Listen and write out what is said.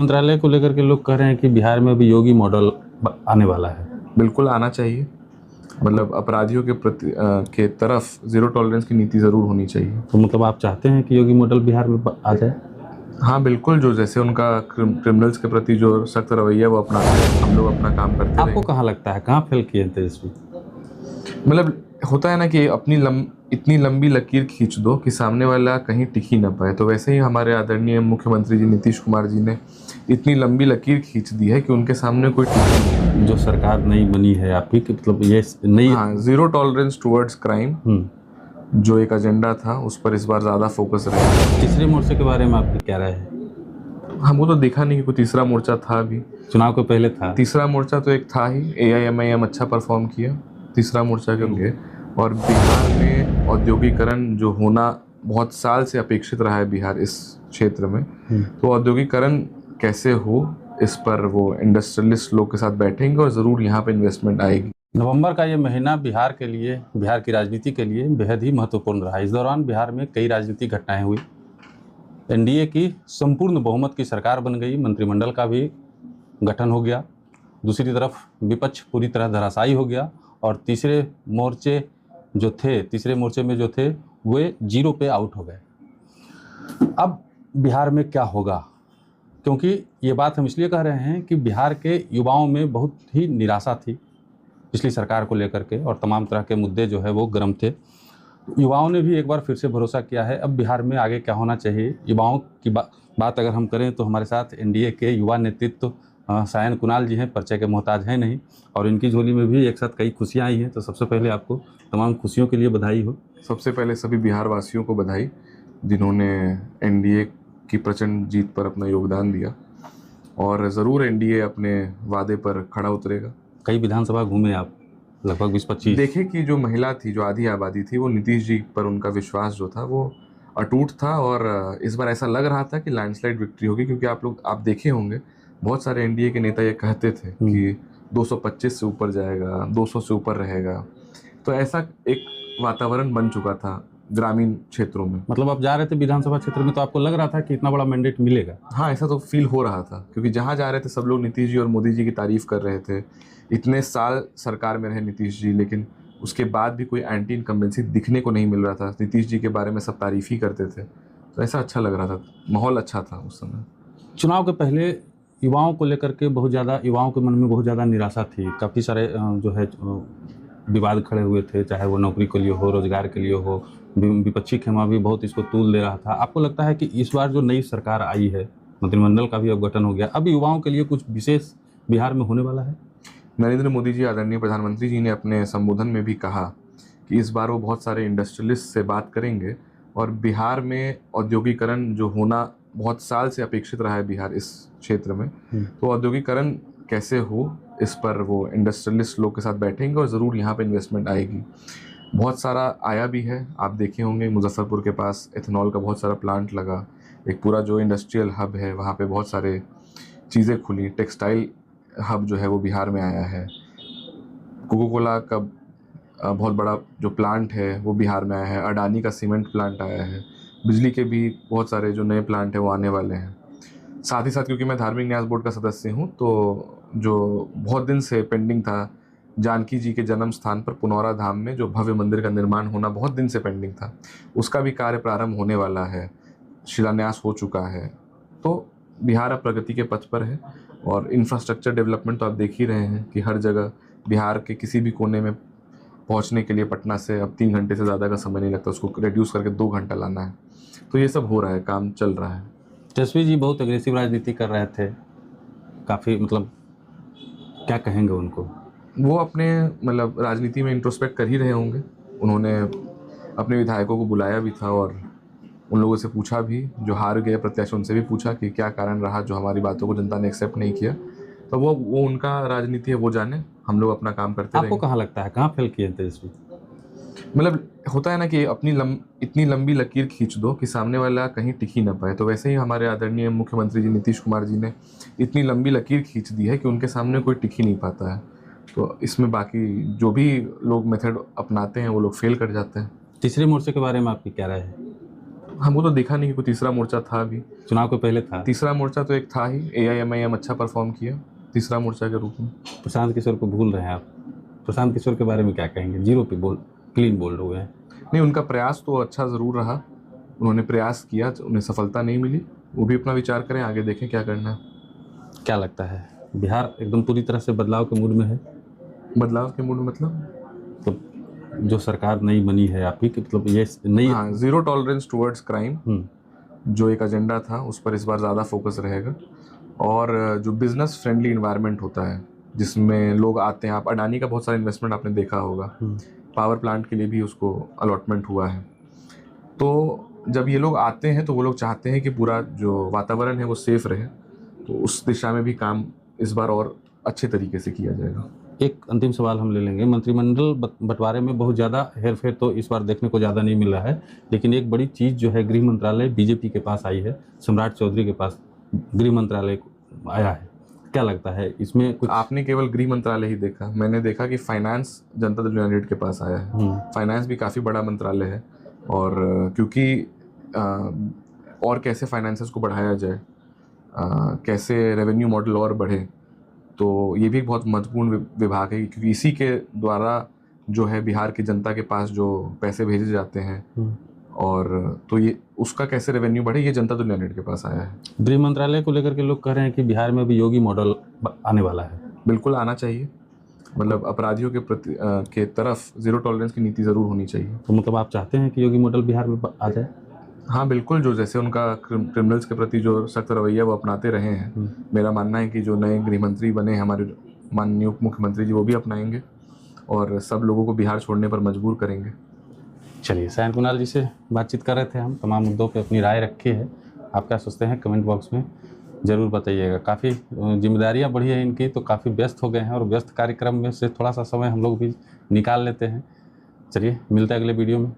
मंत्रालय को लेकर के लोग कह रहे हैं कि बिहार में भी योगी मॉडल आने वाला है। बिल्कुल आना चाहिए। मतलब अपराधियों के प्रति के तरफ ज़ीरो टॉलरेंस की नीति ज़रूर होनी चाहिए। तो मतलब आप चाहते हैं कि योगी मॉडल बिहार में आ जाए? हाँ बिल्कुल, जो जैसे उनका क्रिमिनल्स के प्रति जो सख्त रवैया वो अपनाते हैं, हम लोग अपना काम करते आपको रहेंगे। कहाँ लगता है कहाँ फेल किए हैं तेजस्वी? मतलब होता है ना कि इतनी लंबी लकीर खींच दो कि सामने वाला कहीं टिक ही ना पाए। तो वैसे ही हमारे आदरणीय मुख्यमंत्री जी नीतीश कुमार जी ने इतनी लंबी लकीर खींच दी है कि उनके सामने कोई टिक ही नहीं है। जो सरकार नई बनी है आपकी कि मतलब ये नई हाँ, ज़ीरो टॉलरेंस टुवर्ड्स क्राइम जो एक एजेंडा था उस पर इस बार ज़्यादा फोकस रहेगा। तीसरे मोर्चे के बारे में आपकी क्या राय है? हमको तो देखा नहीं कि कोई तीसरा मोर्चा था भी। चुनाव के पहले था। तीसरा मोर्चा तो एक था ही, AIMIM अच्छा परफॉर्म किया तीसरा मोर्चा के लिए। और बिहार में औद्योगिकरण जो होना बहुत साल से अपेक्षित रहा है बिहार इस क्षेत्र में, तो औद्योगिकरण कैसे हो इस पर वो इंडस्ट्रियलिस्ट लोग के साथ बैठेंगे और ज़रूर यहाँ पे इन्वेस्टमेंट आएगी। नवंबर का ये महीना बिहार के लिए, बिहार की राजनीति के लिए बेहद ही महत्वपूर्ण रहा। इस दौरान बिहार में कई राजनीतिक घटनाएं हुई। NDA की संपूर्ण बहुमत की सरकार बन गई, मंत्रिमंडल का भी गठन हो गया। दूसरी तरफ विपक्ष पूरी तरह धराशायी हो गया और तीसरे मोर्चे में जो थे वे जीरो पे आउट हो गए। अब बिहार में क्या होगा? क्योंकि ये बात हम इसलिए कह रहे हैं कि बिहार के युवाओं में बहुत ही निराशा थी पिछली सरकार को लेकर के और तमाम तरह के मुद्दे जो है वो गर्म थे। युवाओं ने भी एक बार फिर से भरोसा किया है। अब बिहार में आगे क्या होना चाहिए, युवाओं की बात अगर हम करें तो हमारे साथ NDA के युवा नेतृत्व सायन कुणाल जी हैं, परिचय के मोहताज हैं नहीं, और इनकी झोली में भी एक साथ कई खुशियाँ आई हैं। तो सबसे पहले आपको तमाम खुशियों के लिए बधाई हो। सबसे पहले सभी बिहार वासियों को बधाई जिन्होंने NDA की प्रचंड जीत पर अपना योगदान दिया, और ज़रूर NDA अपने वादे पर खड़ा उतरेगा। कई विधानसभा घूमे आप, लगभग 20-25। देखें कि जो महिला थी, जो आधी आबादी थी, वो नीतीश जी पर उनका विश्वास जो था वो अटूट था, और इस बार ऐसा लग रहा था कि लैंडस्लाइड विक्ट्री होगी। क्योंकि आप देखे होंगे बहुत सारे NDA के नेता ये कहते थे कि 225 से ऊपर जाएगा, 200 से ऊपर रहेगा। तो ऐसा एक वातावरण बन चुका था ग्रामीण क्षेत्रों में। मतलब आप जा रहे थे विधानसभा क्षेत्र में तो आपको लग रहा था कि इतना बड़ा मैंडेट मिलेगा? हाँ, ऐसा तो फील हो रहा था, क्योंकि जहाँ जा रहे थे सब लोग नीतीश जी और मोदी जी की तारीफ कर रहे थे। इतने साल सरकार में रहे नीतीश जी, लेकिन उसके बाद भी कोई एंटी इनकम्बेंसी दिखने को नहीं मिल रहा था। नीतीश जी के बारे में सब तारीफ ही करते थे, तो ऐसा अच्छा लग रहा था, माहौल अच्छा था उस समय। चुनाव के पहले युवाओं को लेकर के युवाओं के मन में बहुत ज़्यादा निराशा थी। काफ़ी सारे जो है विवाद खड़े हुए थे, चाहे वो नौकरी के लिए हो, रोजगार के लिए हो। विपक्षी खेमा भी बहुत इसको तूल दे रहा था। आपको लगता है कि इस बार जो नई सरकार आई है, मंत्रिमंडल का भी अब गठन हो गया, अब युवाओं के लिए कुछ विशेष बिहार में होने वाला है? नरेंद्र मोदी जी, आदरणीय प्रधानमंत्री जी ने अपने संबोधन में भी कहा कि इस बार वो बहुत सारे इंडस्ट्रियलिस्ट से बात करेंगे, और बिहार में औद्योगिकरण जो होना बहुत साल से अपेक्षित रहा है बिहार इस क्षेत्र में, तो औद्योगिकरण कैसे हो इस पर वो इंडस्ट्रियलिस्ट लोग के साथ बैठेंगे और ज़रूर यहाँ पे इन्वेस्टमेंट आएगी। बहुत सारा आया भी है, आप देखे होंगे मुजफ्फरपुर के पास एथेनॉल का बहुत सारा प्लांट लगा। एक पूरा जो इंडस्ट्रियल हब है वहाँ पे बहुत सारे चीज़ें खुली। टेक्सटाइल हब जो है वो बिहार में आया है। कोको कोला का बहुत बड़ा जो प्लांट है वो बिहार में आया है। अडानी का सीमेंट प्लांट आया है। बिजली के भी बहुत सारे जो नए प्लांट हैं वो आने वाले हैं। साथ ही साथ क्योंकि मैं धार्मिक न्यास बोर्ड का सदस्य हूँ, तो जो बहुत दिन से पेंडिंग था, जानकी जी के जन्म स्थान पर पुनौरा धाम में जो भव्य मंदिर का निर्माण होना बहुत दिन से पेंडिंग था, उसका भी कार्य प्रारंभ होने वाला है, शिलान्यास हो चुका है। तो बिहार अब प्रगति के पथ पर है, और इंफ्रास्ट्रक्चर डेवलपमेंट तो आप देख ही रहे हैं कि हर जगह बिहार के किसी भी कोने में पहुंचने के लिए पटना से अब 3 घंटे से ज़्यादा का समय नहीं लगता, उसको रिड्यूस करके 2 घंटा लाना है। तो ये सब हो रहा है, काम चल रहा है। तेजस्वी जी बहुत अग्रेसिव राजनीति कर रहे थे, काफ़ी, मतलब क्या कहेंगे उनको? वो अपने मतलब राजनीति में इंट्रोस्पेक्ट कर ही रहे होंगे। उन्होंने अपने विधायकों को बुलाया भी था और उन लोगों से पूछा भी, जो हार गए प्रत्याशी उनसे भी पूछा कि क्या कारण रहा जो हमारी बातों को जनता ने एक्सेप्ट नहीं किया। तो वो उनका राजनीति है, वो जाने, हम लोग अपना काम करते आपको रहेंगे। कहाँ लगता है कहाँ फेल किए हैं तेजस्वी? मतलब होता है ना कि इतनी लंबी लकीर खींच दो कि सामने वाला कहीं टिक ही ना पाए। तो वैसे ही हमारे आदरणीय मुख्यमंत्री जी नीतीश कुमार जी ने इतनी लंबी लकीर खींच दी है कि उनके सामने कोई टिक ही नहीं पाता है। तो इसमें बाकी जो भी लोग मेथड अपनाते हैं वो लोग फेल कर जाते हैं। तीसरे मोर्चे के बारे में आपकी क्या राय है? हम वो तो देखा नहीं कि कोई तीसरा मोर्चा था भी। चुनाव के पहले था। तीसरा मोर्चा तो एक था ही, AIMIM अच्छा परफॉर्म किया तीसरा मोर्चा के रूप में। प्रशांत किशोर को भूल रहे हैं आप। प्रशांत किशोर के बारे में क्या कहेंगे? जीरो पे क्लीन बोल रहे हैं। नहीं, उनका प्रयास तो अच्छा ज़रूर रहा, उन्होंने प्रयास किया, उन्हें सफलता नहीं मिली, वो भी अपना विचार करें, आगे देखें क्या करना है। क्या लगता है बिहार एकदम पूरी तरह से बदलाव के मूड में है? बदलाव के मूड में मतलब तो जो सरकार नई बनी है आपकी, कि मतलब ये नई, हाँ, ज़ीरो टॉलरेंस टुवर्ड्स क्राइम जो एक एजेंडा था उस पर इस बार ज़्यादा फोकस रहेगा। और जो बिजनेस फ्रेंडली इन्वायरमेंट होता है जिसमें लोग आते हैं, आप अडानी का बहुत सारा इन्वेस्टमेंट आपने देखा होगा, पावर प्लांट के लिए भी उसको अलॉटमेंट हुआ है। तो जब ये लोग आते हैं तो वो लोग चाहते हैं कि पूरा जो वातावरण है वो सेफ रहे, तो उस दिशा में भी काम इस बार और अच्छे तरीके से किया जाएगा। एक अंतिम सवाल हम ले लेंगे। मंत्रिमंडल बंटवारे में बहुत ज़्यादा हेरफेर तो इस बार देखने को ज़्यादा नहीं मिल रहा है, लेकिन एक बड़ी चीज़ जो है, गृह मंत्रालय बीजेपी के पास आई है, सम्राट चौधरी के पास गृह मंत्रालय आया है। क्या लगता है इसमें कुछ? आपने केवल गृह मंत्रालय ही देखा, मैंने देखा कि फाइनेंस जनता दल यूनाइटेड के पास आया है। फाइनेंस भी काफ़ी बड़ा मंत्रालय है, और क्योंकि और कैसे फाइनेंसेस को बढ़ाया जाए, कैसे रेवेन्यू मॉडल और बढ़े, तो ये भी एक बहुत महत्वपूर्ण विभाग है, क्योंकि इसी के द्वारा जो है बिहार की जनता के पास जो पैसे भेजे जाते हैं, और तो ये उसका कैसे रेवेन्यू बढ़े, ये जनता दल यूनाइटेड के पास आया है। गृह मंत्रालय को लेकर के लोग कह रहे हैं कि बिहार में भी योगी मॉडल आने वाला है। बिल्कुल आना चाहिए, मतलब अपराधियों के प्रति के तरफ ज़ीरो टॉलरेंस की नीति ज़रूर होनी चाहिए। तो मतलब आप चाहते हैं कि योगी मॉडल बिहार में आ जाए? हाँ बिल्कुल, जो जैसे उनका क्रिमिनल्स के प्रति जो सख्त रवैया वो अपनाते रहे हैं, मेरा मानना है कि जो नए गृह मंत्री बने हैं हमारे माननीय उप मुख्यमंत्री जी, वो भी अपनाएंगे और सब लोगों को बिहार छोड़ने पर मजबूर करेंगे। चलिए, सायन कुणाल जी से बातचीत कर रहे थे हम, तमाम मुद्दों पे अपनी राय रखी है। आप क्या सोचते हैं कमेंट बॉक्स में ज़रूर बताइएगा। काफ़ी जिम्मेदारियां बढ़ी हैं इनकी, तो काफ़ी व्यस्त हो गए हैं, और व्यस्त कार्यक्रम में से थोड़ा सा समय हम लोग भी निकाल लेते हैं। चलिए, मिलते हैं अगले वीडियो में।